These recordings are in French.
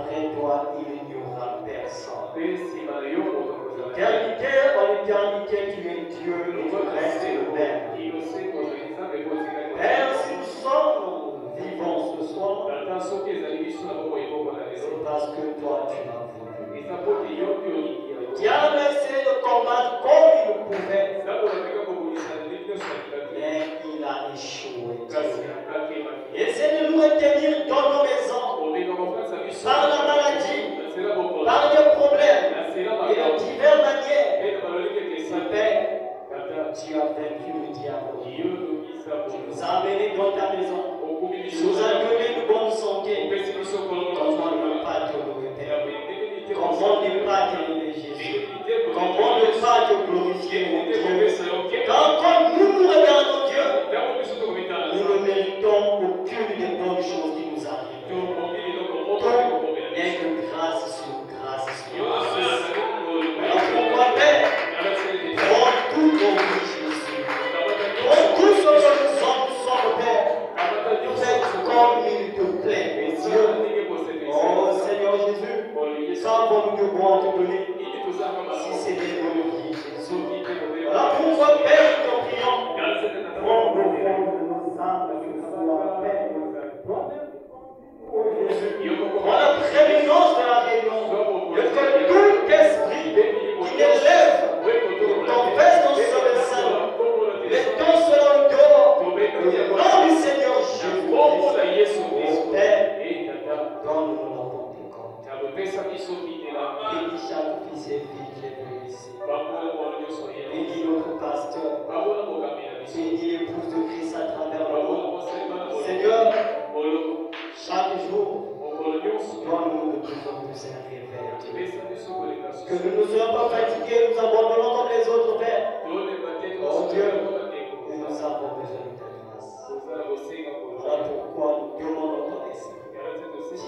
après toi, il n'y aura personne. Éternité en éternité, tu es Dieu et tu restes le même. Père, si nous sommes vivants ce soir, c'est parce que toi, tu m'as voulu. Tu as essayé de combattre comme il le pouvait, mais il a échoué. Essaie de nous retenir dans nos maisons, par la maladie, par des problèmes et de diverses manières. Père, tu as vaincu le diable. Tu nous as amenés dans ta maison. Tu nous as donné une bonne santé. Comment ne pas te louer, Père? Comment ne pas t'élever, Jésus? Comment ne pas te glorifier, mon Dieu? Quand nous regardons Dieu, nous ne méritons aucune des bonnes choses qui nous arrivent. Tout n'est que grâce sur grâce sur grâce. Alors pourquoi, Père? Prends tout ton vie, Jésus. Prends tout ce que nous sommes, Père. Fais comme il te plaît, mes Dieu. Oh Seigneur Jésus, ça va nous devoir te donner. Si c'est des bonnes vies, Jésus. Alors pourquoi, Père, nous te prions? Prends le fond de nos âmes, que ce soit, Père. Prends la prééminence de la réunion. Et que tout esprit qui n'élève, qui confesse dans ce sein, mettons cela en dehors. Au nom du Seigneur Jésus. Père, donne-nous la Pentecôte. Bénis chaque fils et fille qui est venu ici. Bénis notre pasteur. Bénis l'épouse de Christ à travers le monde. Seigneur, chaque jour, donne-nous de plus en plus un réveil. Que nous ne soyons pas fatigués, nous abandonnons comme les autres, Père. Oh Dieu, nous avons besoin de ta grâce. Voilà pourquoi nous demandons ton esprit.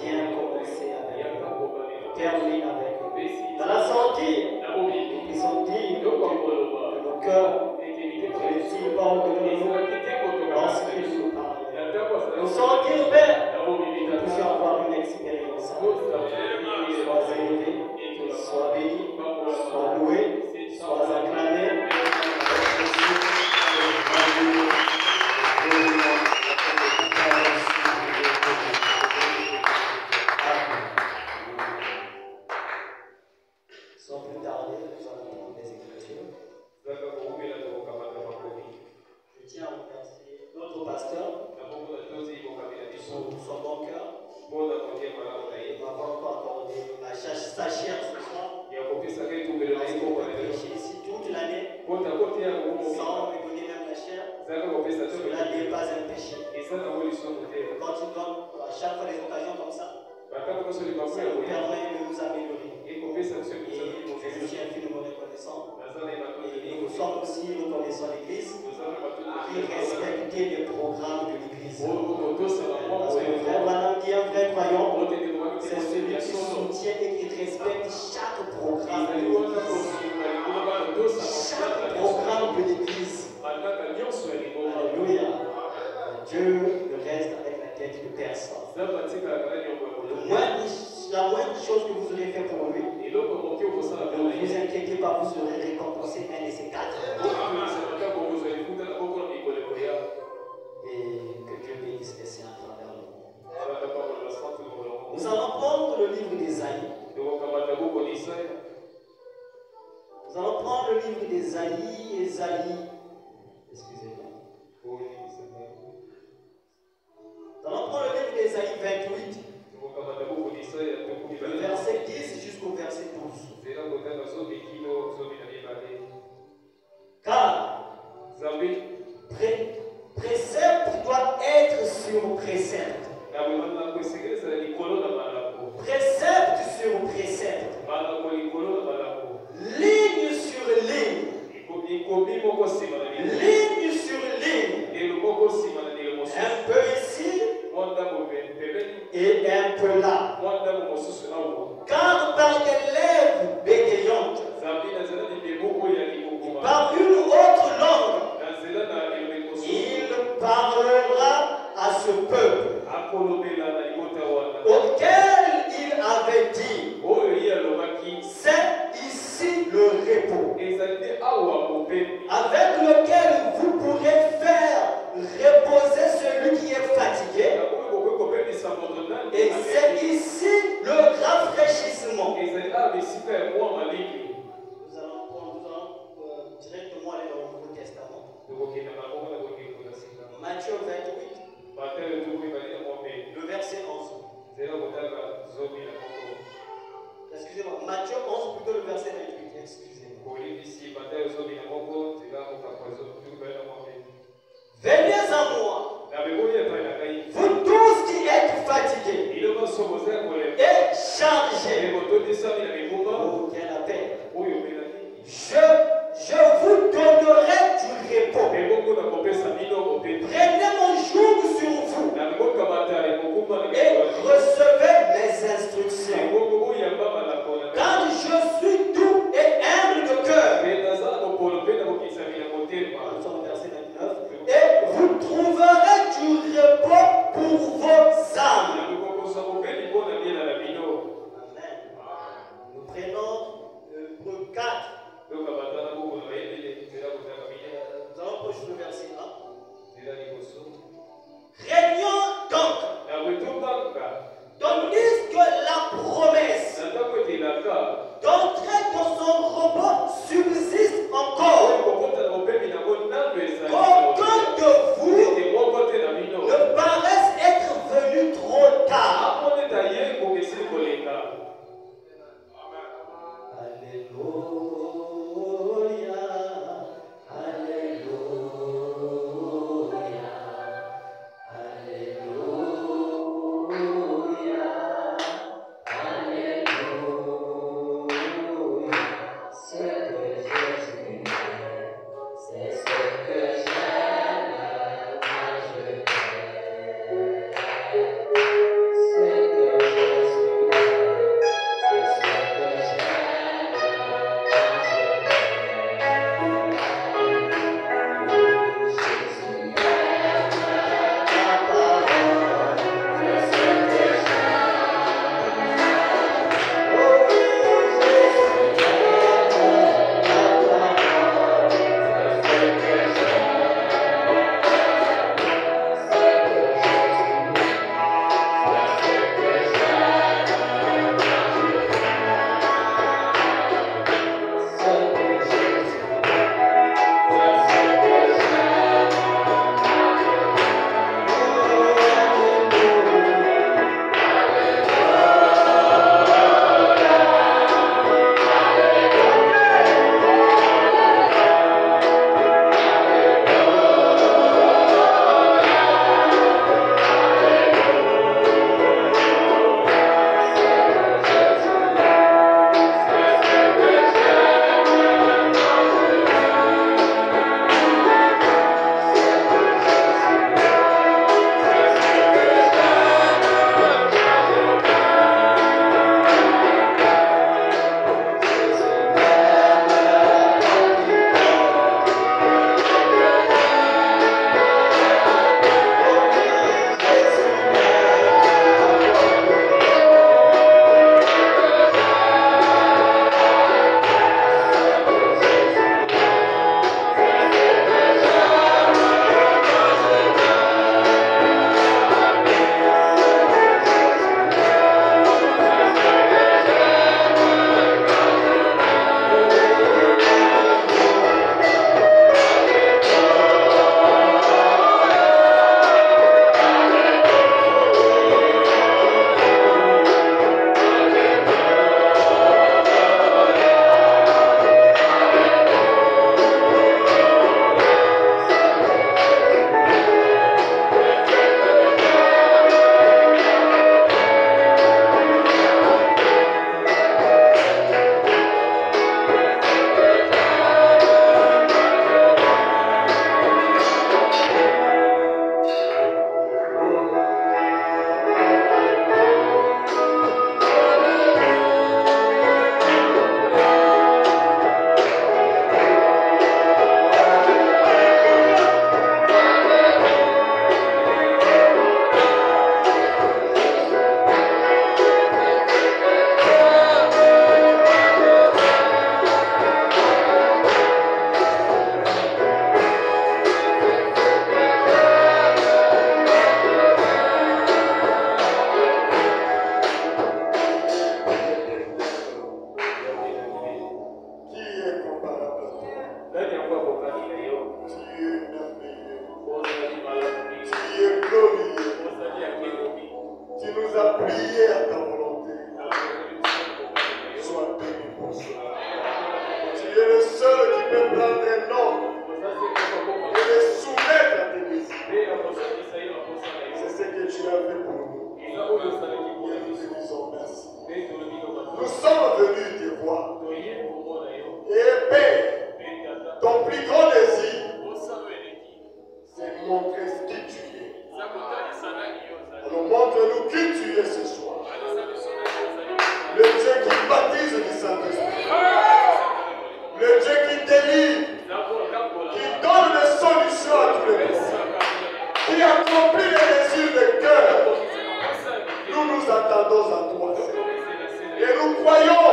Viens commencer avec nous. Termine avec nous. Dans la sortie, ils sont dignes de nos cœurs. Réussir par de nous lorsque nous parlons. Nous sortir, Père, nous puissions avoir une expérience. Sois élevé, sois béni, sois loué, sois acclamé. Sans plus tarder, nous allons prendre des écritures. Je tiens à remercier notre pasteur pour son bon cœur. Il m'a encore accordé sa chair ce soir. Parce qu'on peut prêcher ici toute l'année sans me donner même la chair. Cela n'est pas un péché. Quand il donne à chaque fois des occasions comme ça, ça nous permet de nous améliorer. Et je suis infiniment reconnaissant. Et nous sommes aussi reconnaissants de l'Église qui respecte les programmes de l'Église. Parce que le frère Branham dit un vrai croyant, c'est celui qui soutient et qui respecte chaque programme de l'Église. Chaque programme de l'Église. Alléluia. Dieu reste avec la tête de personne. La moindre chose que vous aurez fait pour lui, ne vous inquiétez pas, vous serez récompensé un de ces quatre. Et que Dieu bénisse les saints à travers le monde. Nous allons prendre le livre d'Ésaïe. Nous allons prendre le livre d'Ésaïe. Excusez-moi. Nous allons prendre le livre d'Ésaïe 28. Du verset 10 jusqu'au verset 12. Car précepte doit être sur précepte. Précepte sur précepte. Ligne sur ligne. Ligne sur ligne. Un peu ici et un peu là. Car par des lèvres bégayantes, par une autre langue, il parlera à ce peuple auquel il avait Matthieu 28, le verset 11. Excusez-moi, Matthieu 11, plutôt le verset 28. Excusez-moi. Venez à moi, vous tous qui êtes fatigués et chargés. Oh, quelle appel. Je vous donnerai du repos. Prenez mon joug sur vous et recevez mes instructions. Car je suis doux et humble de cœur. Nous sommes au verset 29. Et vous trouverez du repos pour vos âmes. Amen. Nous prenons le 4. Nous allons proche le verset 1. Régnons donc, tandis que la promesse d'entrer dans son repos subsiste encore. Qu'aucun de vous ne paraisse être venu trop tard. Alléluia, Alléluia, Alléluia, Alléluia. Tu nous as plié à ta volonté. Sois béni pour cela. Tu es le seul qui peut prendre un homme et le soumettre à tes désirs. C'est ce que tu as fait pour nous. Et nous te disons merci. Nous sommes venus te voir. Et Père, ton plus grand désir, c'est montrer ce qui tu es. Alors montre-nous qui tu es ce soir. Le Dieu qui baptise du Saint-Esprit. Le Dieu qui délivre. Qui donne des solutions à tous les problèmes. Qui accomplit les désirs de cœur. Nous nous attendons à toi, Seigneur. Et nous croyons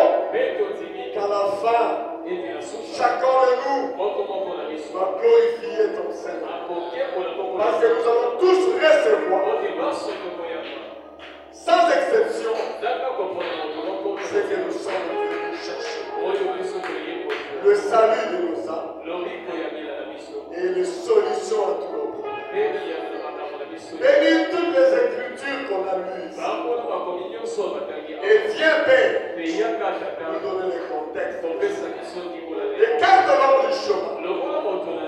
qu'à la fin, chacun de nous va glorifier ton Seigneur. Parce que nous allons tous recevoir, sans exception, ce que nous sommes venus chercher. Le salut de nos âmes et les solutions à tous nos problèmes. Bénis toutes les écritures qu'on a lues ici. Et viens, Père, nous donner les contextes. Écarte l'homme du chemin.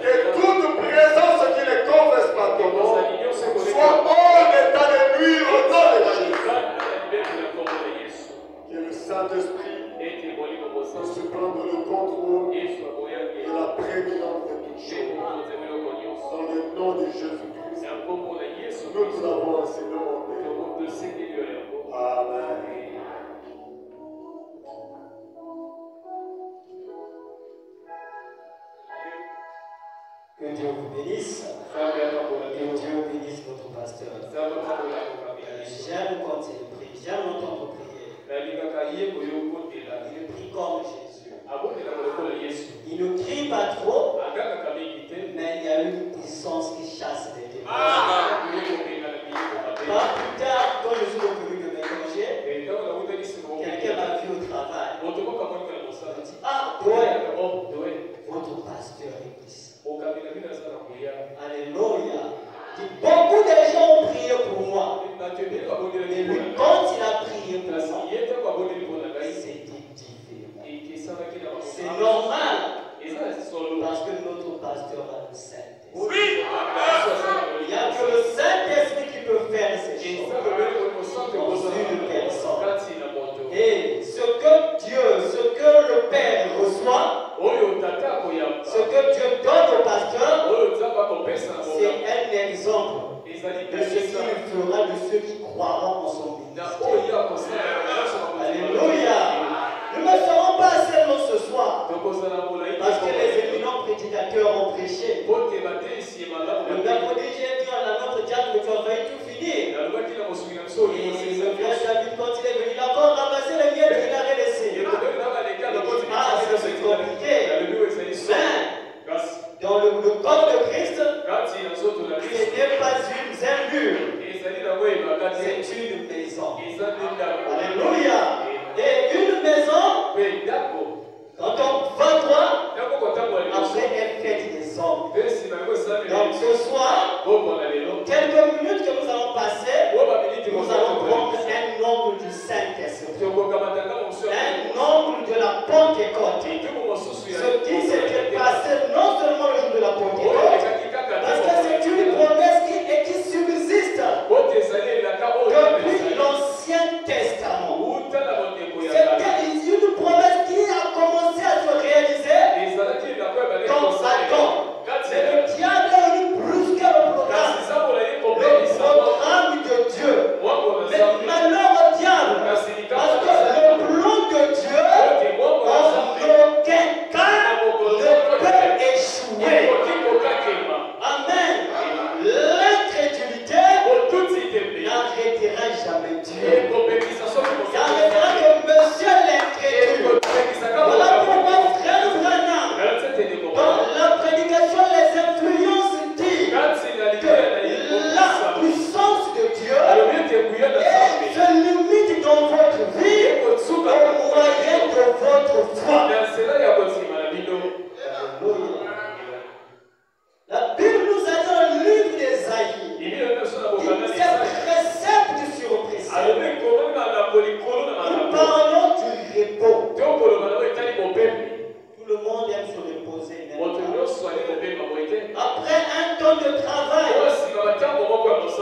Et toute présence qui ne confesse pas ton nom soit hors d'état de nuire au nom de Jésus. Que le Saint-Esprit puisse prendre le contrôle et la prééminence de toutes choses. Dans le nom de Jésus-Christ. Nous l'avons ainsi demandé. Amen. Que Dieu vous bénisse. Que Dieu bénisse notre pasteur. J'aime quand il prie. J'aime l'entendre prier. Il prie comme Jésus. Il ne crie pas trop, mais il y a une puissance qui chasse les démons. Pas plus tard, quand je suis revenu de mes congés, quelqu'un m'a vu au travail. Il m'a dit, ah, votre pasteur est ici. Alléluia. Beaucoup de gens ont prié pour moi. Mais lui, quand il a prié pour moi, c'était différent. C'est normal. Parce que notre pasteur a le Saint-Esprit. Il n'y a que le Saint-Esprit qui peut faire ces choses dans une personne. Et ce que Dieu, ce que le Père reçoit, ce que Dieu donne au pasteur, c'est un exemple de ce qu'il fera de ceux qui croiront en son ministère. Alléluia. Nous ne serons pas seulement ce soir, parce que les éminents prédicateurs ont prêché. Le mercredi, j'ai dit à notre diable que tu as failli tout finir. Et le vieux David, quand il est venu, il a encore ramassé les miettes qu'il avait laissées. Ah, c'est compliqué. Mais dans le corps de Christ, ce n'est pas un mur, c'est une maison. Alléluia. Et une maison, quand on va droit, après elle fait des hommes. Donc ce soir, quelques minutes que nous allons passer, nous allons prendre un nombre du Saint-Esprit.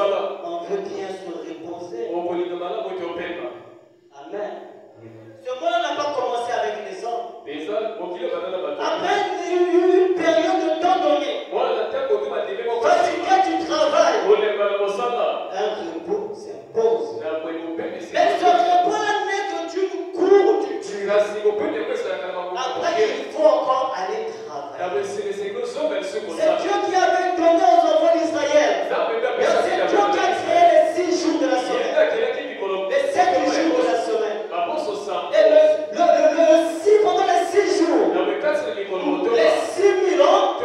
On veut bien se reposer. Amen. Ce monde n'a pas commencé avec les hommes. Après une période de temps donné, fatigué du travail, un repos s'impose. Mais ce repos-là n'est que d'une courte durée. Après, il faut encore aller travailler. C'est Dieu qui avait donné aux enfants d'Israël. C'est Dieu qui a créé les 6 jours de la semaine, les 7 jours de la semaine. Et pendant les 6 jours, les 6 000 ans,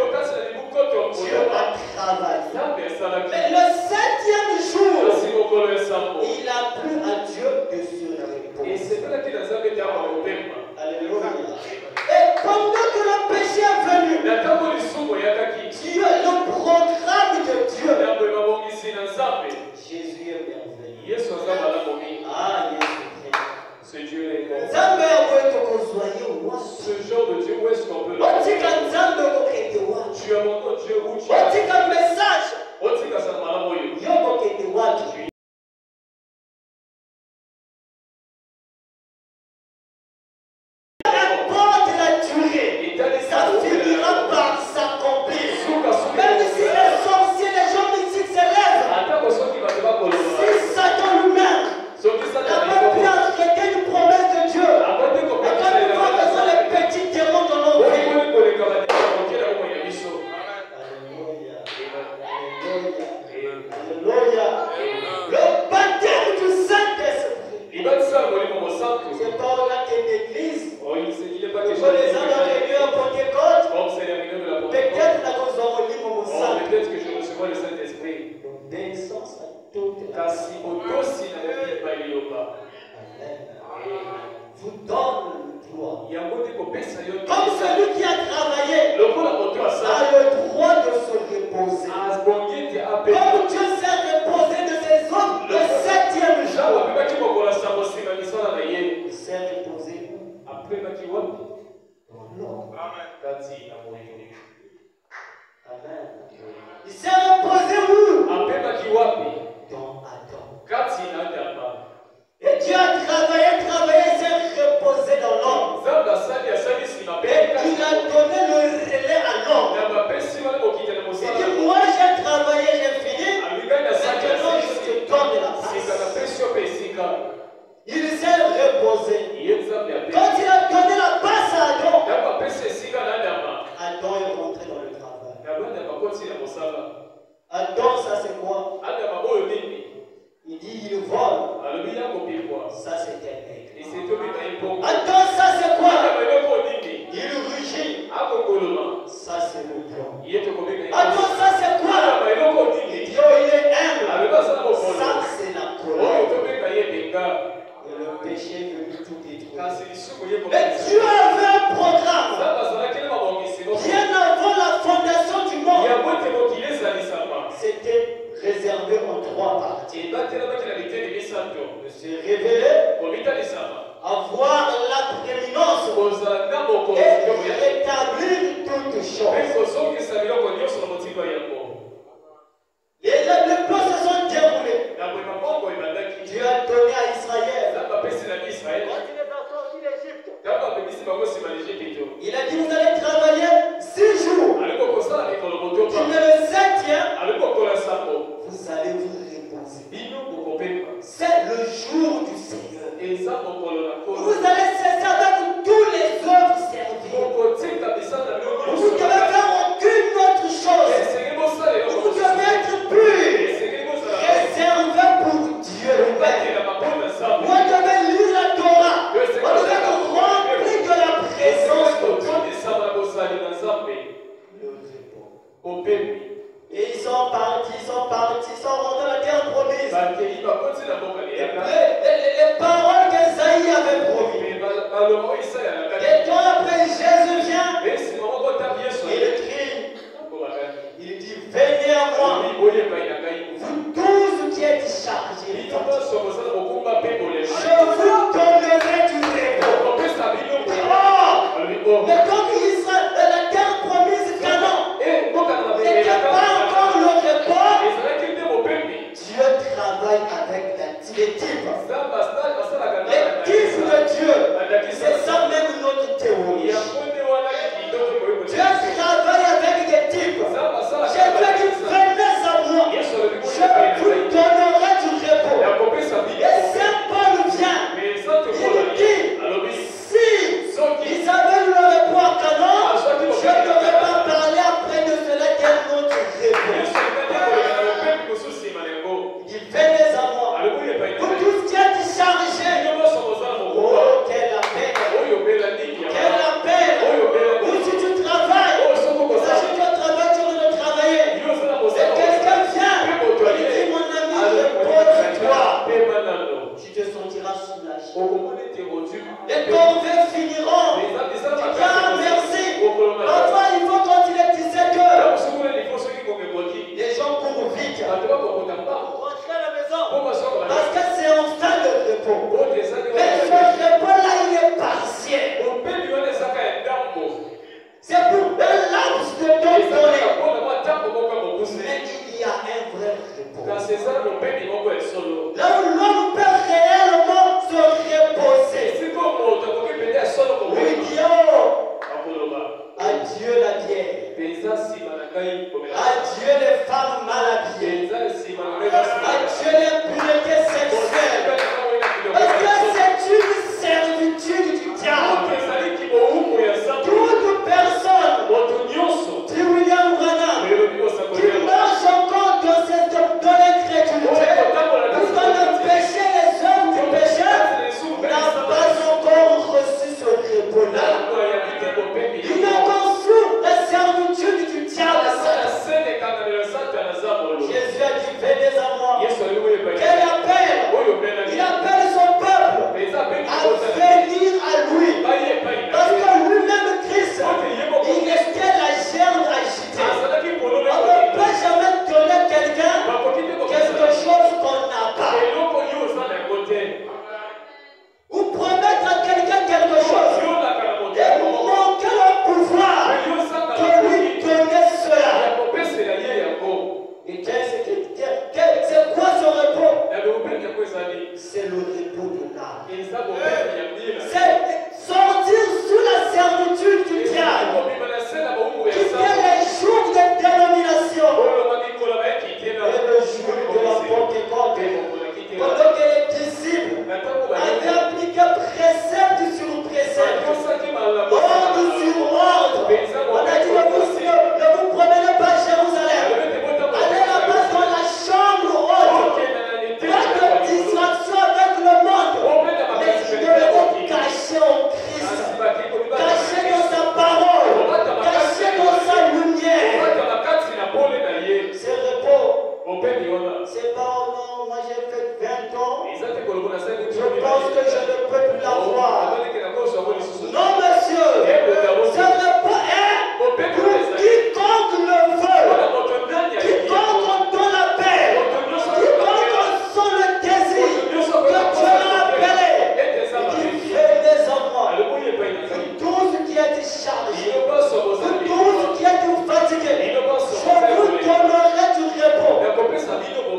Dieu a travaillé. Mais le 7e jour, il a plu à Dieu de se reposer. Alléluia. Et pendant que le péché est venu, Dieu, le programme de Dieu, Jésus est merveilleux. Ah, Jésus. Ce Dieu est bon. Ce genre de Dieu, où est-ce qu'on peut le tu as mon Dieu, où tu un message. N'importe la durée, ça finira par s'accomplir. Même si les sorciers, les gens mystiques s'élèvent, si Satan lui-même n'a pas pu arrêter une promesse de Dieu, et quand nous voyons les petits démons dans nos vies, Alléluia. Le baptême du Saint-Esprit. C'est pas là qu'il y a une église. Que les gens ont réuni à Pentecôte. Peut-être la cause au livre au Saint. Peut-être que je recevrai le Saint-Esprit. L'obéissance à toute la vous donne le droit. Comme celui qui a travaillé a le droit de se reposer. Comme Dieu s'est reposé de ses hommes le 7e jour. Il s'est reposé où? Non. Amen. Amen. Il s'est reposé où? Dans Adam. Et Dieu a travaillé, s'est reposé dans l'homme. Et il a donné le relais à l'homme. Il dit, moi j'ai travaillé, j'ai fini. Maintenant je te donne la passe. Il s'est reposé. Quand il a donné la passe à Adam, Adam est rentré dans le travail. Adam, ça c'est quoi? Il dit, il vole. Ça c'est un nègre. Adam, ça c'est quoi? Il rugit. Ça c'est le lion. Adam, ça c'est quoi? Il dit, oh, il est humble. Ça c'est la colère. Et le péché est venu tout détruire. Mais Dieu avait un programme. Bien avant la fondation du monde, c'était réservé en 3 parties. De se révéler, avoir la prééminence et rétablir toutes choses. Les plans se sont déroulés. Dieu a donné à Israël. Quand il est sorti d'Égypte, il a dit, vous allez travailler 6 jours. Mais le 7e, vous allez vous reposer. C'est le jour du Seigneur. Vous allez cesser avec tous les autres services. Vous ne devez faire aucune autre chose. Vous devez être pur, réservé pour Dieu lui-même. Vous devez lire la Torah. Vous devez être rempli de la présence de Dieu. Et ils sont partis, ils sont rentrés dans la terre promise. Les paroles qu'Esaïe avait promis. Et quand après Jésus vient, il crie, il dit, venez à moi, vous tous qui êtes chargés, je vous donnerai du repos. Mais comme Israël, la terre promise Canaan n'était pas encore le repos, Dieu vite. Rentrez à la maison. Parce que c'est un temps de repos. Mais ce repos-là, il est partiel. C'est pour un laps de temps donné. Mais il y a un vrai repos. Là où l'homme peut réellement se reposer. Oui, Dieu. Adieu la bière. Adieu les femmes mal habillées. Adieu l'impureté sexuelle. Parce que c'est une servitude du diable. Toute personne, dit William Branham, qui marche encore dans l'incrédulité, parce qu'on a péché les hommes du péché, n'a pas encore reçu ce repos-là. Il est encore sous la servitude du diable. Jésus a dit, venez à moi. Quel appel? Il appelle son peuple à venir à lui. Parce que lui-même, Christ, il était la germe agitée. On ne peut jamais donner à quelqu'un quelque chose qu'on n'a pas. Ou promettre à quelqu'un quelque chose et manquer le pouvoir de lui donner cela. Et c'est quoi ce repos? C'est le repos de l'âme. C'est sortir sous la servitude du diable. Quitter les jours de dénomination et le jour de la Pentecôte. Pendant que les disciples avaient appliqué précepte sur précepte, ordre sur ordre, on a dit ne vous promenez pas à Jérusalem. Allez là-bas dans la chambre haute. Pas de distraction avec le monde. Mais il devait être caché en Christ, caché dans sa parole, caché dans sa lumière. C'est repos. C'est pas oh non, moi j'ai fait 20 ans. Je pense que je ne peux plus l'avoir. Non, monsieur. Ce repos est pour quiconque le veut. Quiconque donne la paix. Quiconque sent le désir que Dieu l'a appelé. Il dit, venez en moi. Vous tous qui êtes chargés. Vous tous qui êtes fatigués. Je vous donnerai du repos.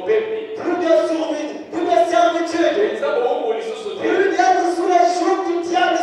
Plus de survie, plus de servitude. Plus d'être sous les jours du diable.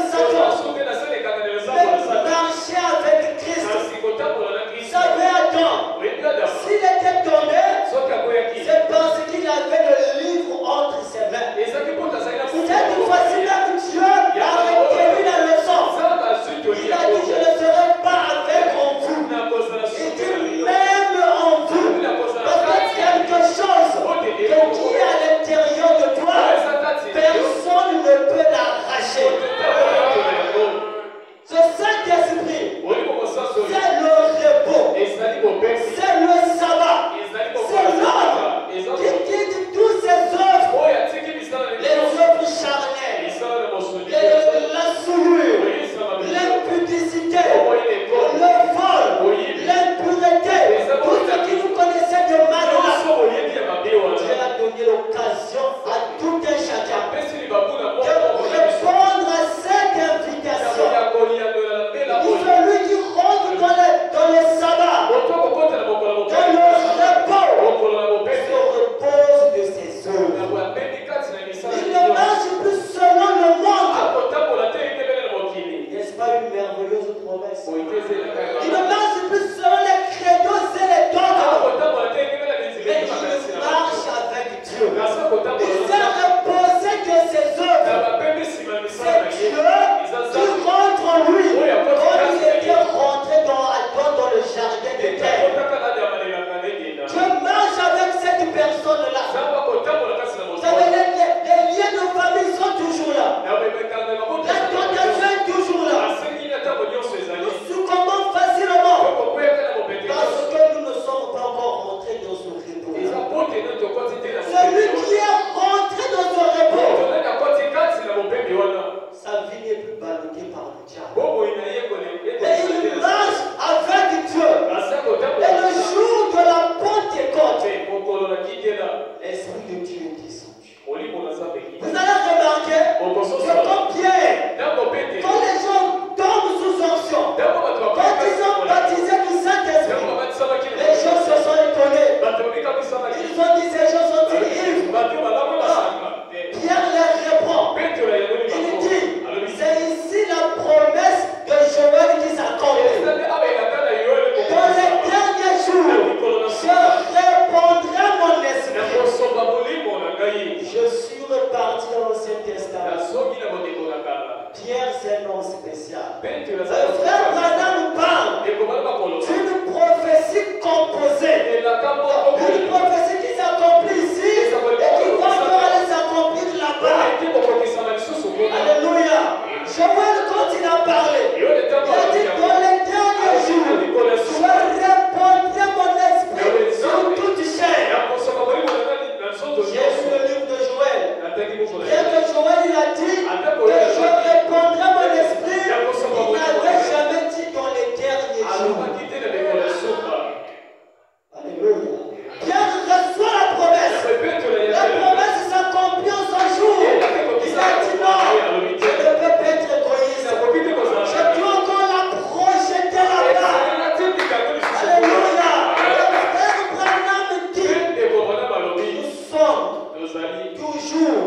frère Branham nous parle d'une prophétie composée. Une prophétie qui s'accomplit ici et qui va encore aller s'accomplir là-bas. Alléluia. Joël, quand il a parlé, il a dit dans les derniers jours, je répandrai mon esprit sur toute chair. J'ai lu le livre de Joël. Bien que Joël il a dit que je répandrai mon esprit, il n'avait jamais dit dans les derniers jours. Alléluia. Pierre reçoit la promesse. La promesse s'accomplit en son jour. Il a dit non, je ne peux pas être égoïste. Je dois encore la projeter là-bas. Alléluia. Le frère Branham dit, nous sommes toujours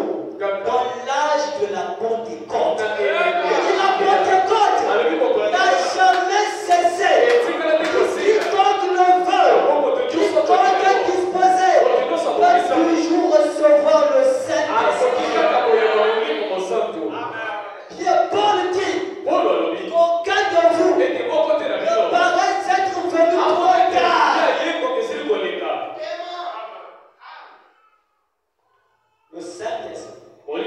dans l'âge de la Pentecôte. Et la Pentecôte n'a jamais cessé. Quiconque le veut, quiconque est disposé, peut toujours recevoir le Saint-Esprit. Paul dit, aucun de vous ne paraît être venu trop tard. Le Saint-Esprit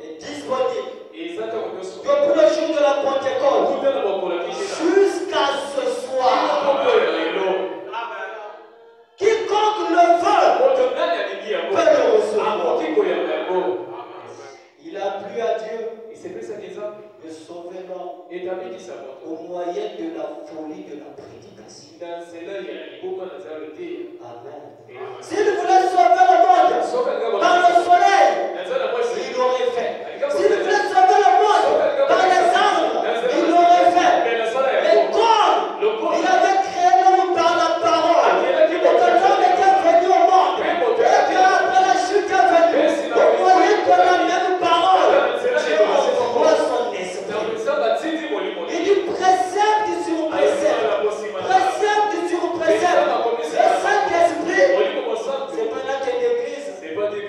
est disponible depuis le jour de la Pentecôte jusqu'à ce soir. Quiconque le veut peut le recevoir. Il a plu à Dieu de sauver l'homme au moyen de la folie de la prédication. Amen. S'il voulait sauver le monde par le soleil, il l'aurait fait. S'il voulait sauver le monde par les arbres, il l'aurait fait. Mais comme il avait créé l'homme par la parole, et que l'homme était venu au monde, et qu'après la chute est venue, au moyen de la même parole, Dieu envoie son esprit. Il dit précepte sur précepte, précepte sur précepte. Le Saint-Esprit, c'est pas là que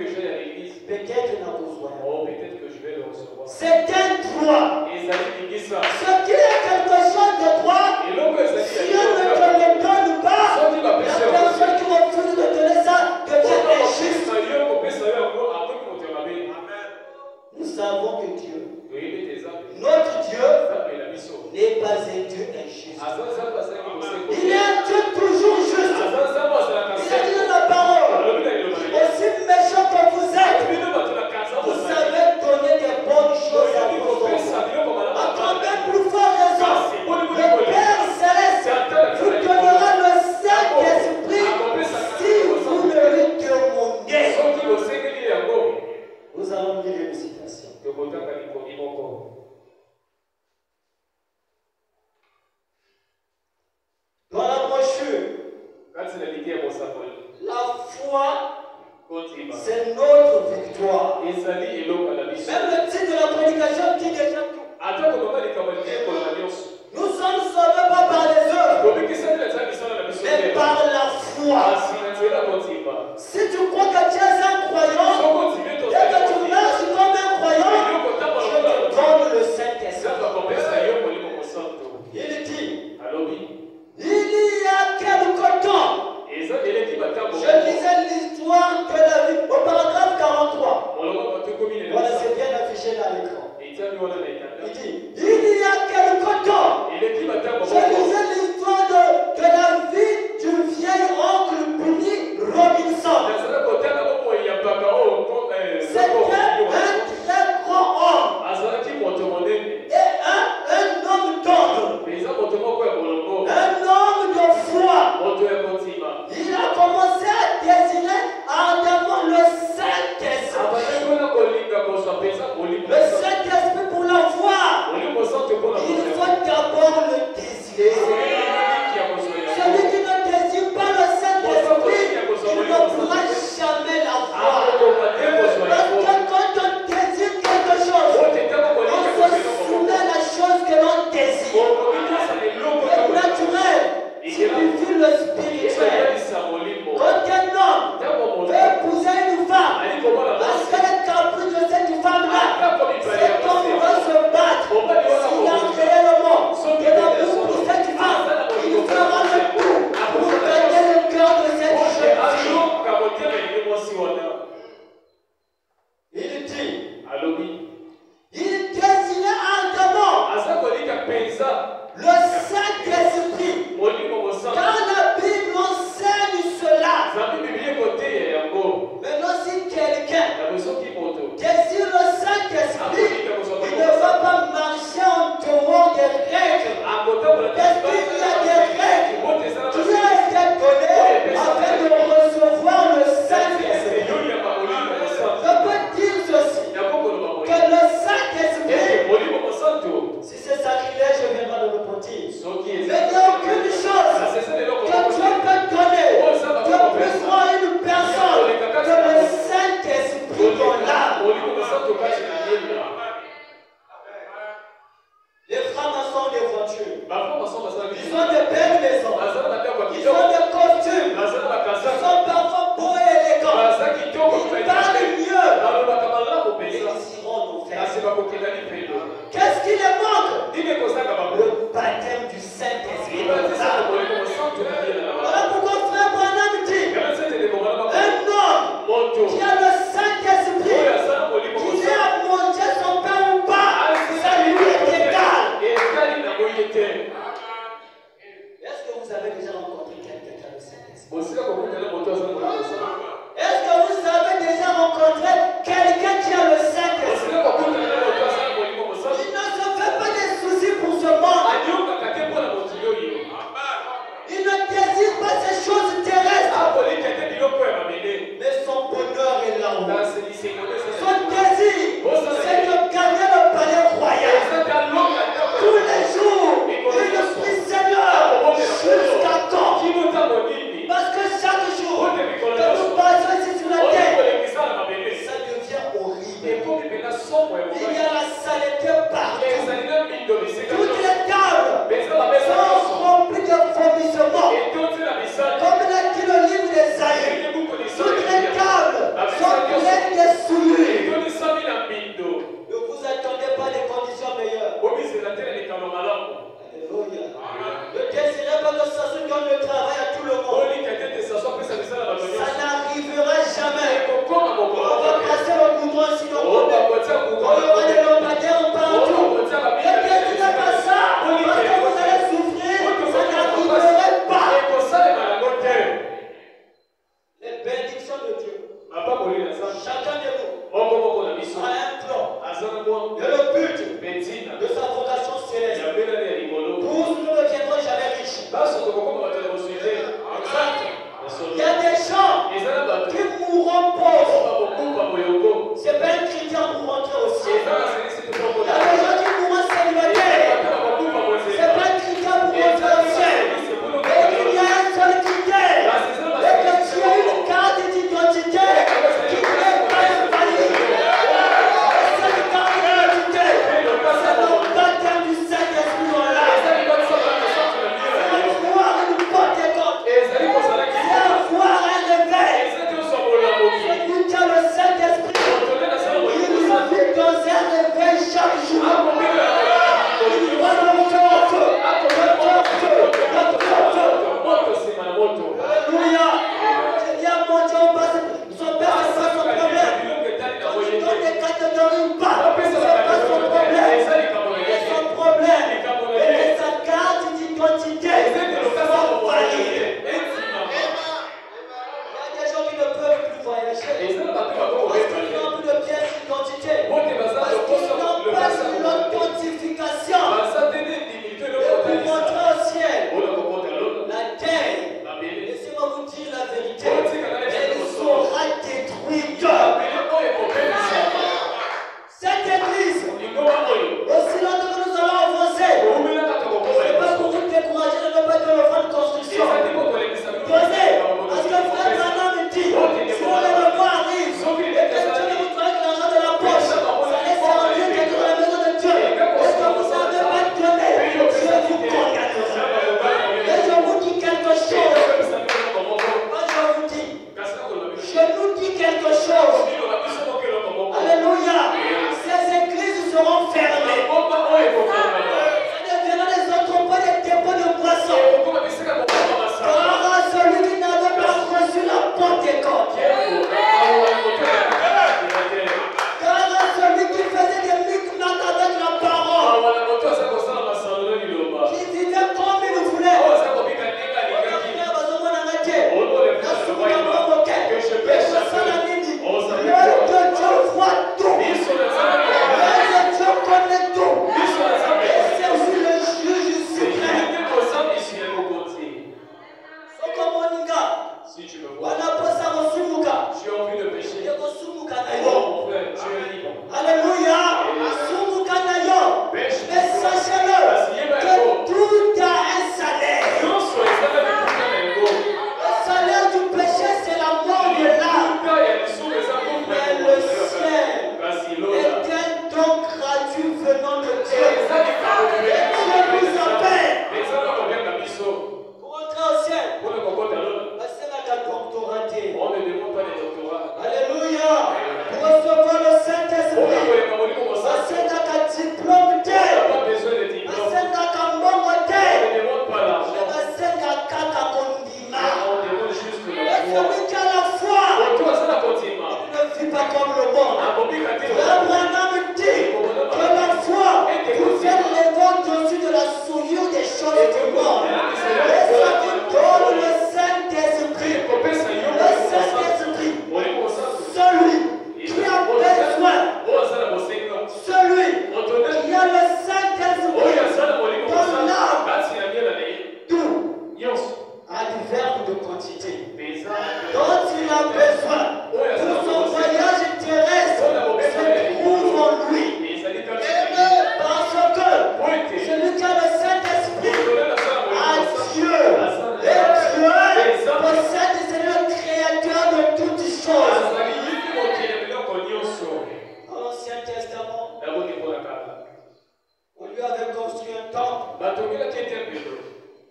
l'église, peut-être n'a besoin. C'est un droit. Ce qui est quelque chose de droit, si on ne te le donne pas, la personne qui refuse de donner ça devient injuste. Nous savons que Dieu, notre Dieu, n'est pas un Dieu injuste. Il est un Dieu toujours juste. Il a dit dans la parole, aussi méchant que vous êtes, vous savez donner des bonnes choses à vos enfants. À combien plus fort raison, le Père Céleste vous donnera le Saint-Esprit si vous ne lui demandez. Nous allons lire une citation. Dans la brochure, la foi, c'est notre victoire. Même le titre de la prédication dit déjà tout. Nous sommes sauvés pas par les œuvres, mais par la foi. Si tu crois que tu es un croyant et que tu marches comme un croyant, je te donne le Saint-Esprit. Il dit, il y a quelque temps, je lisais l'histoire de la vie au paragraphe 43. Voilà, c'est bien affiché là à l'écran. Il dit, il y a quelque temps, je lisais Il dit, alobi il désirait ardemment le Saint-Esprit. Car la Bible enseigne cela. Maintenant, si quelqu'un désire le Saint-Esprit, il ne va pas marcher en dehors des règles. Parce qu'il y a des règles qui ont été données afin de recevoir le Saint-Esprit. Je peux dire ceci, que le Saint-Esprit, si c'est sacrilège, je viendrai de le dire. Mais il n'y a aucune chose que Dieu peut donner de plus loin à une personne que le Saint-Esprit dans l'âme. Les francs-maçons ont des voitures. Ils ont de belles maisons. Ils ont des costumes. Ils sont parfois beaux et élégants. Ils parlent mieux. Et ils iront nous faire. Qu'est-ce qui les manque? Le baptême du Saint-Esprit. Voilà pourquoi frère Branham dit un homme qui a le Saint-Esprit, qui est à manger son pain ou pas, ça lui est égal. Est-ce que vous avez déjà rencontré quelqu'un qui a le Saint-Esprit? Est-ce que vous avez déjà rencontré quelqu'un qui a le Saint-Esprit? Il ne se fait pas des soucis pour ce monde. Il ne désire pas ces choses terrestres. Mais son bonheur est là-haut. Son désir, c'est de gagner le palais royal. Tous les jours, il prie Seigneur, jusqu'à quand? Parce que chaque jour que nous passons ici sur la terre, ça devient horrible. Il y a la saleté partout. Toutes les tables sont remplies de vomissements. Comme l'a dit le livre d'Ésaïe, toutes les tables sont pleines de souillures. Ne vous attendez pas des conditions meilleures. Alléluia. Ne désirez pas que ça se donne le travail à tout le monde. Ça n'arrivera jamais. On va casser le goudron sinon on aura des lampadaires partout. Ne désirez pas ça parce que vous allez souffrir. Ça n'arriverait pas. Les bénédictions de Dieu. Chacun de nous a un plan. Et le but de sa vocation céleste. Tous nous ne viendrons jamais riches. Il y a des gens qui mourront pauvres. C'est pas un critère pour rentrer au ciel. Il y a des gens qui mourront célibataires. C'est pas un critère pour rentrer au ciel. Et il y a un seul critère. Et que tu as une carte d'identité qui n'est pas invalide. Et cette carte d'identité, c'est le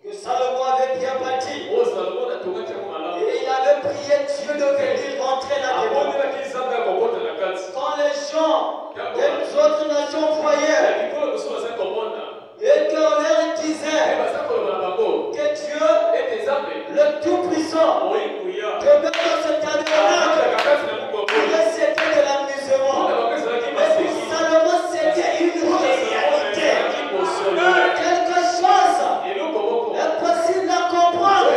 que Salomon avait bien bâti. Et il avait prié Dieu de venir rentrer là-dedans. Quand les gens des autres nations voyaient et qu'on leur disait que Dieu, le Tout-Puissant, demeure dans ce tabernacle, c'était de l'amusement. Mais pour Salomon, c'était une réalité. Quelque chose est possible à comprendre,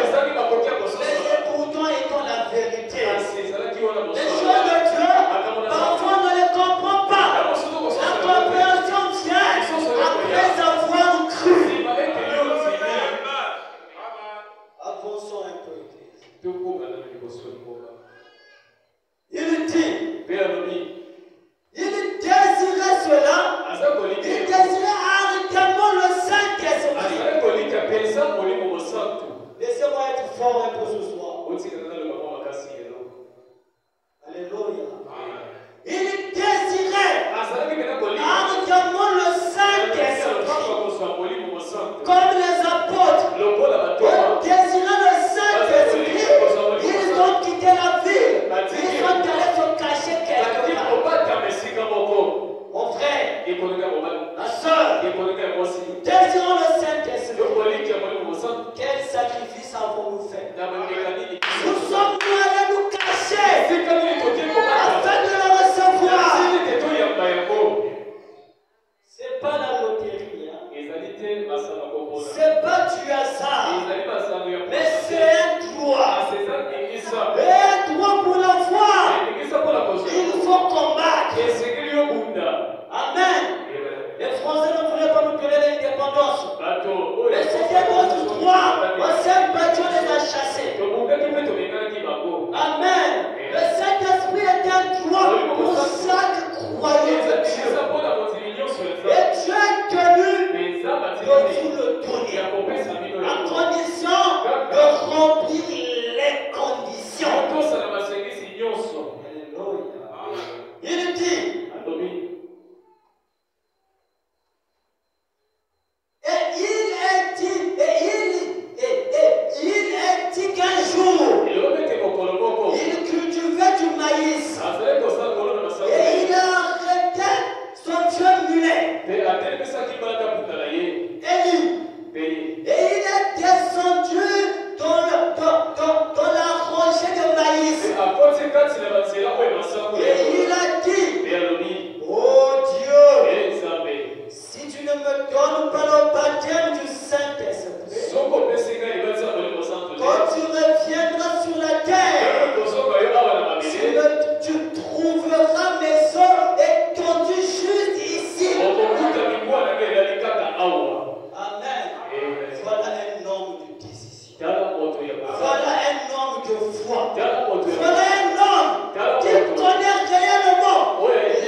mais pourtant étant la vérité. Les choses de Dieu, parfois on ne les comprend pas. La compréhension vient après avoir cru. Avançons un peu. Il dit, il désirait cela, il désirait ardemment le Saint-Esprit. Laissez-moi être fort un peu ce soir. Alléluia. Il désirait ardemment le Saint-Esprit. Comme les apôtres ont désiré le Saint-Esprit, ils ont quitté la ville. Ils sont allés se cacher quelque part. Mon frère, ma soeur, désirons le Saint-Esprit. Quel sacrifice avons-nous fait? Nous sommes allés nous cacher afin de le recevoir. C'est pas la loterie, hein? C'est pas du hasard, mais c'est un droit. Et un droit pour la foi. Il faut combattre. Amen. Les Français ne voulaient pas nous donner l'indépendance. Mais c'était notre droit. On s'est battu, on les a chassés. Amen. Le Saint-Esprit est un droit pour chaque croyant. Et Dieu est tenu de vous le donner, à condition de remplir les conditions. Il dit, et il est dit qu'un jour, il cultivait du maïs. Et il a arrêté son vieux mulet. Élie. Et il est descendu dans la rangée de maïs. Et il a dit, oh Dieu, si tu ne me donnes pas le baptême du Saint-Esprit, quand tu reviendras sur la terre, tu trouveras mes os étendus juste ici. Amen. Voilà un homme de décision. Voilà un homme de foi. Voilà un homme qui connaît réellement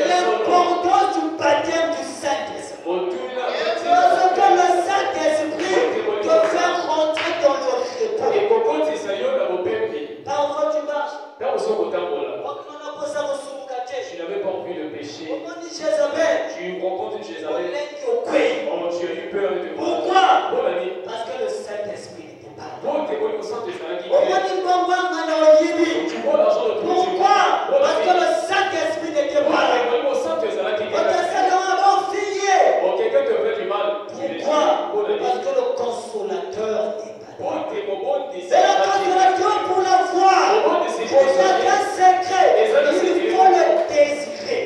l'importance du baptême du Saint-Esprit. Parce que le Saint-Esprit te fait rentrer dans le repos. Parfois tu marches. Tu n'avais pas envie de pécher. Tu rencontres Jézabel. Tu as eu peur de te voir. Pourquoi? Parce que le Saint-Esprit n'était pas là. Tu Pourquoi? vois l'argent de tout. Pourquoi? Parce que le Saint-Esprit n'était pas là. Quelqu'un te fait du mal. Pourquoi? Parce que le consolateur n'est pas là. C'est C'est le consolateur pour la foi. Il y a qu'un secret. Il faut le désirer.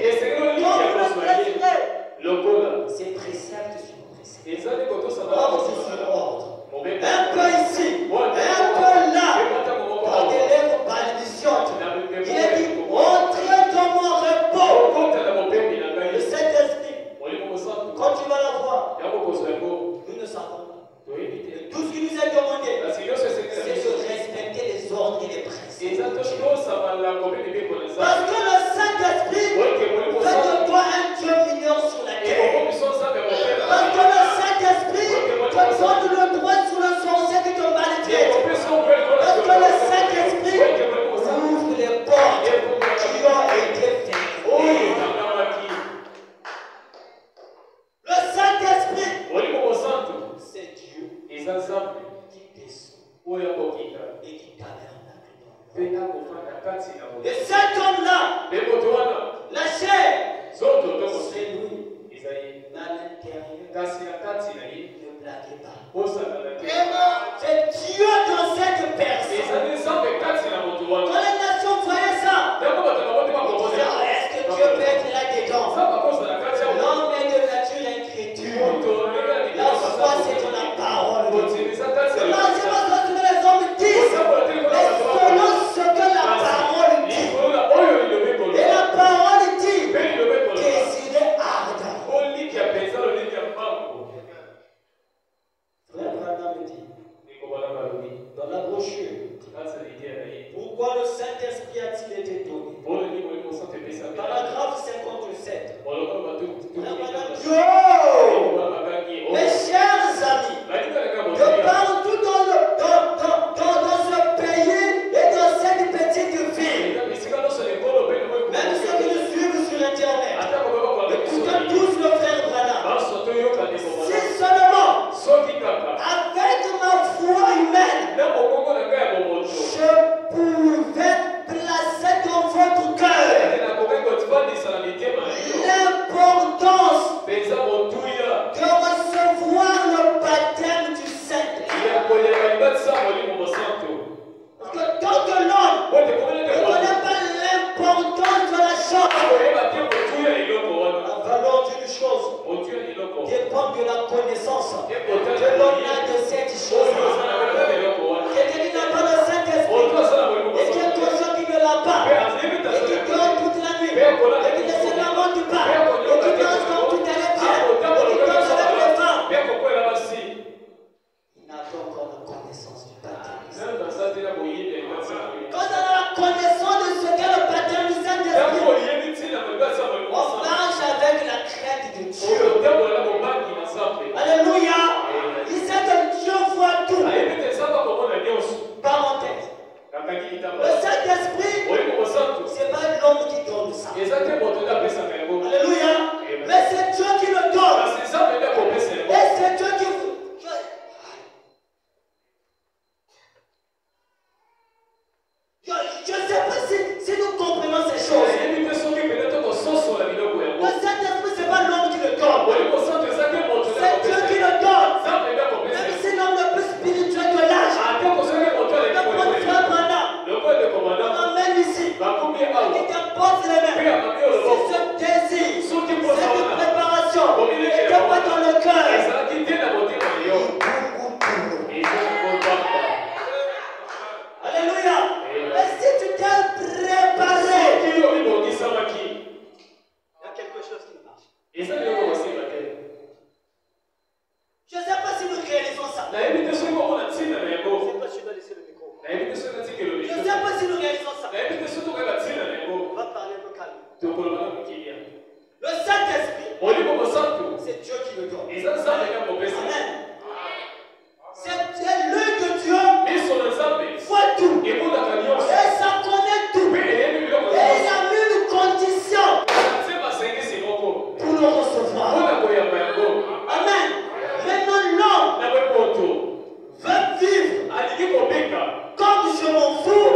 Quand vous le désirez, c'est précepte sur précepte. Ordre sur ordre. Un peu ici, un peu là. Par des lèvres balbutiantes. Il a dit, entrez dans mon repos. Le Saint-Esprit, quand tu vas la voir, nous ne savons pas. Tout ce qui nous est demandé, c'est de respecter les ordres et les principes. Parce que le Saint-Esprit fait de toi un Dieu mineur sur la terre. Parce que le Saint-Esprit te donne le droit sur le sorcier qui te maltraite. Parce que le Saint-Esprit ouvre les portes qui ont été fermées. Le Saint-Esprit, c'est Et cet homme-là, la chair, c'est lui. Dans l'intérieur, ne blaguez pas. C'est Dieu dans cette personne. Quand les nations voyaient ça, ils disaient, oh, est-ce que Dieu peut être là-dedans? L'homme est de nature incrédule. La foi, c'est dans la parole de Dieu. C'est pas ce que les hommes disent, mais selon ce que la parole dit. Et la parole dit, désirez ardent. Frère Branham dit, dans la brochure, pourquoi le Saint-Esprit a-t-il été donné? Paragraphe 57. Mes chers amis, de partout dans ce pays et dans cette petite ville, même ceux qui nous suivent sur Internet, écoutez tous le frère Branham. Si seulement, avec ma foi humaine, je pouvais placer dans votre cœur l'importance de recevoir le baptême du Saint-Esprit. Parce que tant que l'homme ne connaît pas l'importance de la chose, la valeur d'une chose dépend de la connaissance que l'homme a de cette chose. Quelqu'un qui n'a pas le Saint-Esprit, et qui est conscient qu'il ne l'a pas, et qui dort toute la nuit, et qui ne se lamente pas, et qui danse comme tout allait bien, et qui danse avec les femmes, il n'a pas encore la connaissance du baptême. Quand on a la connaissance de ce qu'est le baptême du Saint-Esprit, on marche avec la crainte de Dieu. Alléluia. Il sait que Dieu voit tout. Parenthèse. Le Saint-Esprit, c'est pas l'homme qui donne ça. Alléluia. Mais c'est Dieu qui le donne. Et c'est Dieu qui vous. Je ne sais pas si nous comprenons ces choses. Le Saint-Esprit, c'est pas l'homme qui le donne. C'est Dieu qui le donne. Même si l'homme le plus spirituel de l'âge, le premier frère Branham, on l'emmène ici, et qui t'impose les mains. Si ce désir, cette préparation n'était pas dans le cœur, alléluia. Mais si tu t'es préparé, il y a quelque chose qui marche. Je ne sais pas si nous réalisons ça. Je ne sais pas si je dois laisser le micro. Je ne sais pas si nous réalisons ça. On va parler un peu calme. Le Saint-Esprit, c'est Dieu qui le donne. Amen. C'est lui que Dieu voit tout. Et ça connaît tout. Et il a mis une condition pour le recevoir. Amen. Maintenant l'homme veut vivre comme je m'en fous.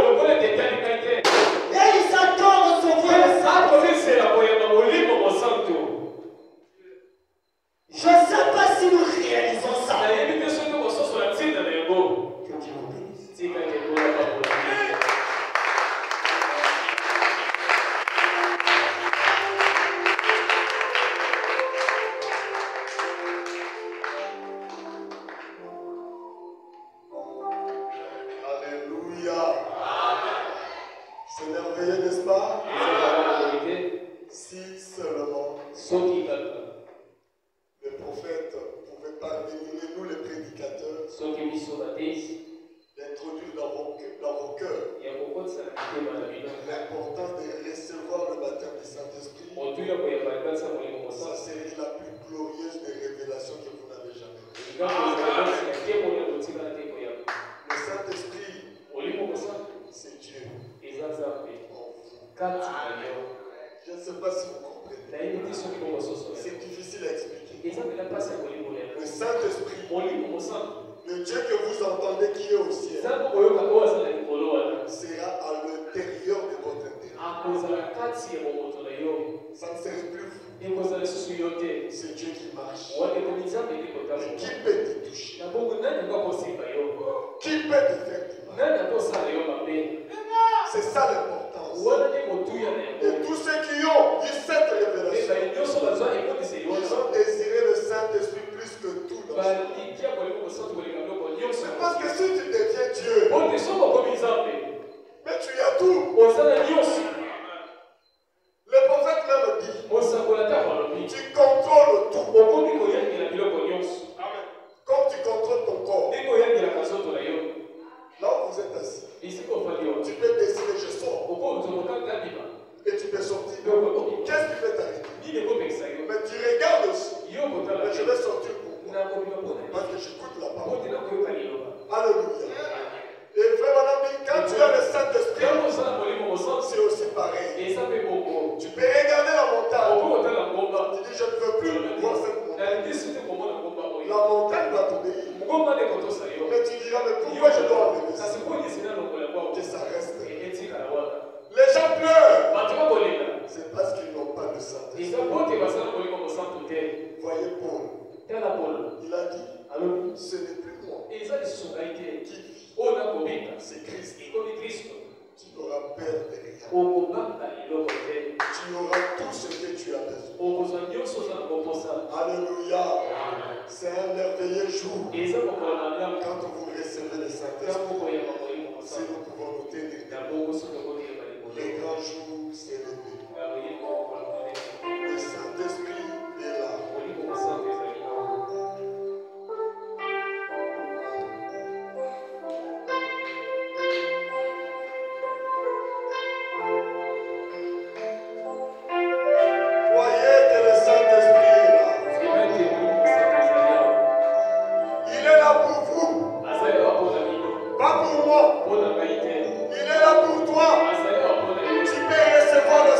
Et il s'attend à recevoir le Saint-Esprit. Je ne sais pas si nous réalisons ça. Que Dieu vous bénisse. Alléluia. C'est merveilleux, n'est-ce pas? Si seulement le prophète pouvait parvenir, nous les prédicateurs, d'introduire dans vos cœurs l'importance de recevoir le baptême du Saint-Esprit. Ça serait la plus glorieuse des révélations que vous n'avez jamais eues. Le Saint-Esprit, c'est Dieu. Je ne sais pas si vous comprenez. C'est difficile à expliquer. Le Saint-Esprit, le Dieu que vous entendez qui est au ciel, sera à l'intérieur de votre intérieur. Ça ne sert plus. C'est Dieu qui marche. Mais qui peut te toucher? Qui peut te faire du mal? C'est ça l'importance. Et tous ceux qui ont eu cette révélation, ils ont désiré le Saint-Esprit plus que tout dans ce monde. C'est parce que si tu deviens Dieu, mais tu as tout. Le prophète même dit, tu contrôles tout. Comme tu contrôles ton corps. Là où vous êtes assis, tu peux décider, je sors. Et tu peux sortir. Qu'est-ce qui peut t'arriver? Mais tu regardes aussi. Mais je vais sortir pour moi. Parce que j'écoute la parole. Alléluia. Et vraiment, quand tu as le Saint-Esprit, c'est aussi pareil. Tu peux regarder la montagne. Tu dis, je ne veux plus voir cette montagne. La montagne va t'obéir. Mais tu diras, mais pourquoi je dois enlever ça? Que ça reste. Les gens pleurent. C'est parce qu'ils n'ont pas de Saint-Esprit. Voyez Paul. Il a dit, ce n'est plus moi qui vis. C'est Christ. Tu n'auras peur de rien. Tu auras tout ce que tu as besoin. Alléluia. C'est un merveilleux jour. Quand vous recevez le Saint-Esprit, si nous pouvons nous tenir, le grand jour s'est levé. Le Saint-Esprit est là. Pas pour moi. Il est là pour toi. Tu peux recevoir le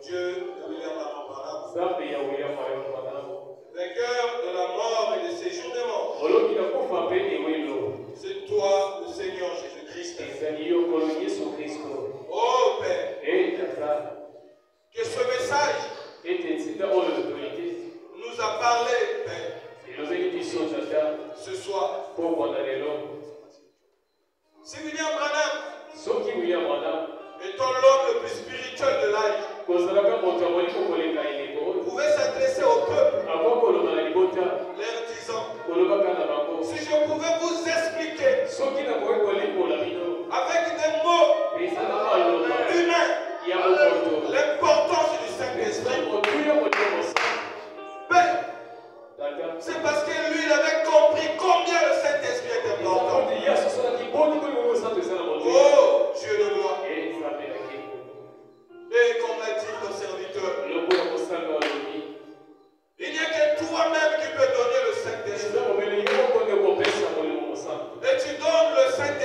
Dieu de William Branham, vainqueur de la mort et de ses jours de mort. C'est toi, le Seigneur Jésus-Christ. Oh Père, que ce message nous a parlé, Père, ce soir. Si William Branham étant l'homme le plus spirituel de l'âge, pouvait s'adresser au peuple, leur disant, si je pouvais vous expliquer avec des mots humains l'importance du Saint-Esprit, c'est parce que lui il avait compris combien le Saint-Esprit est important. Oh Dieu de gloire. Et comme l'a dit ton serviteur, il n'y a que toi-même qui peux donner le Saint-Esprit. Et tu donnes le Saint-Esprit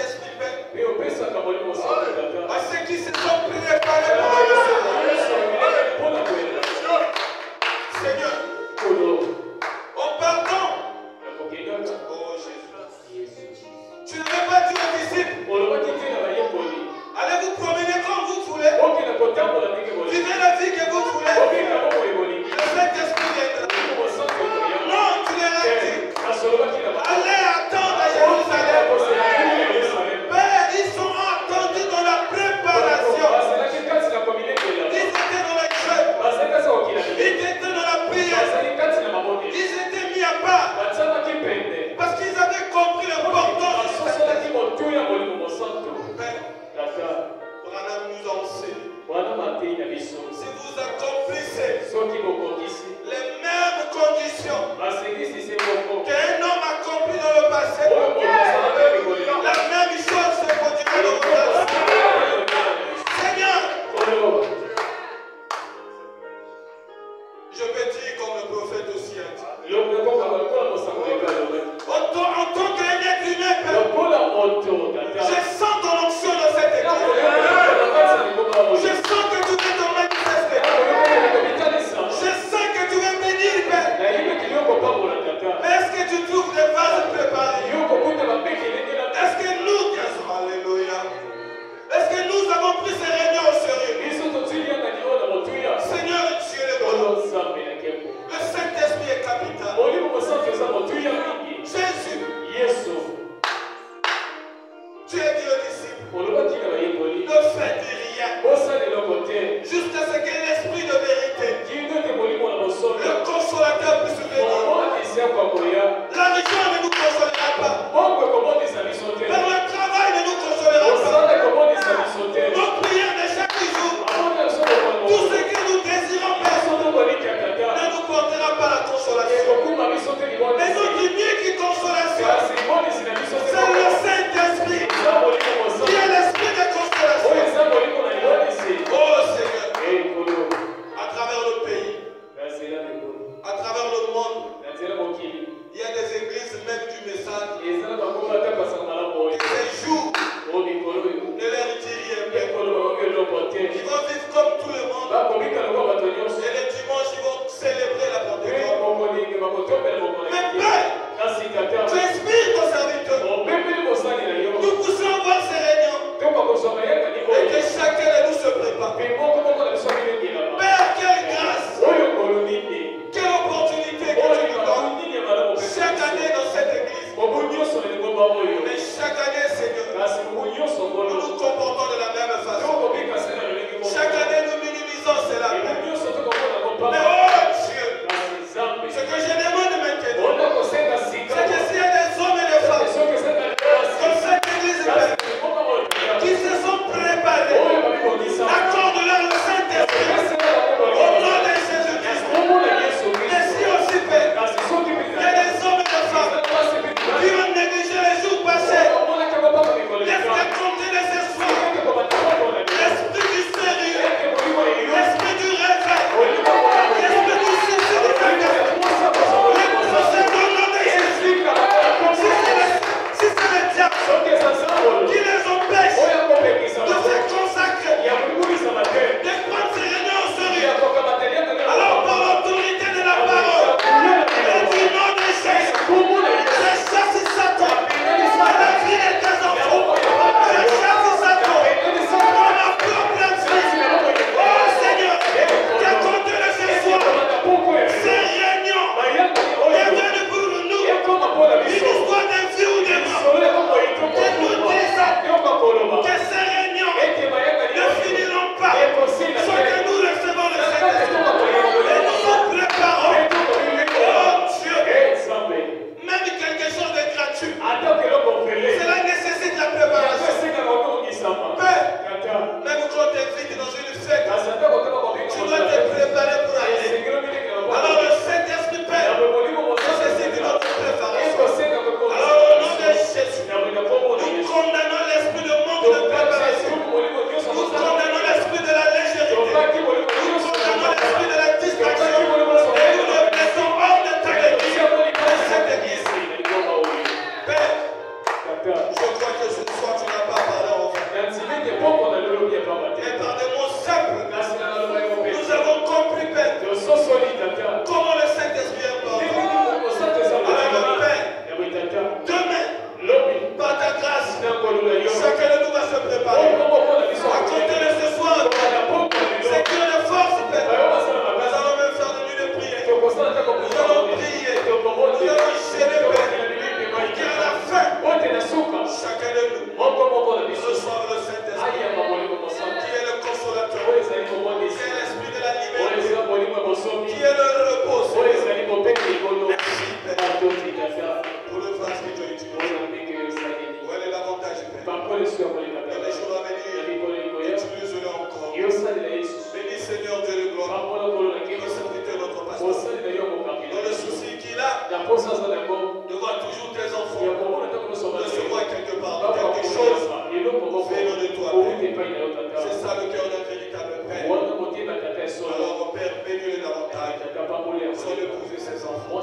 son épouse et ses enfants.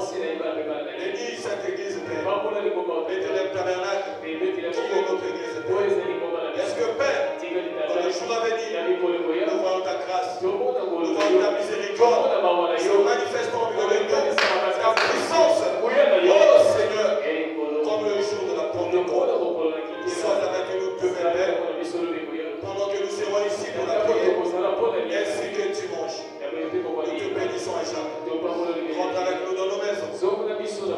Bénis cette église, Père. Mettez les tabernacles pour notre église, Père. Est-ce que, Père, dans le jour à venir, nous voyons ta grâce, nous voyons ta miséricorde, se manifestant en nous, ta puissance, oh Seigneur, comme le jour de la Pentecôte. Sois avec nous demain, Père, pendant que nous serons ici pour la prière, ainsi que tu manges. Nous te bénissons à jamais. Rentre avec nous dans nos maisons.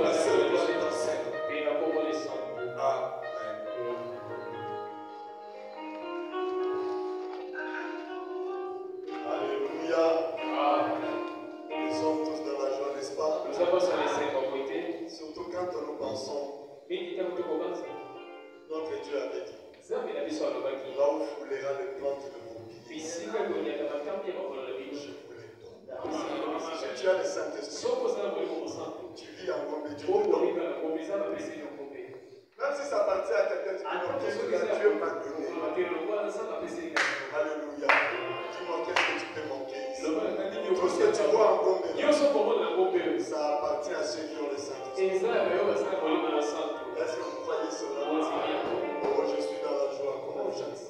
La seule gloire est enseigne. Amen. Alléluia. Nous sommes tous dans la joie, n'est-ce pas? Surtout quand nous pensons. Notre Dieu avait dit. Là où foulera les plantes de vos pieds, je vous les donne. Si tu as le Saint-Esprit, tu vis en Gombe, Dieu te donne. Même si ça appartient à quelqu'un, tu dis non, qu'est-ce que Dieu m'a donné? Alléluia. Dis-moi qu'est-ce que tu peux manquer ici. Tout ce que tu vois en Gombe, ça appartient à ceux qui ont le Saint-Esprit. Est-ce que vous croyez cela? Oh, je suis dans la joie, comment on chante ça?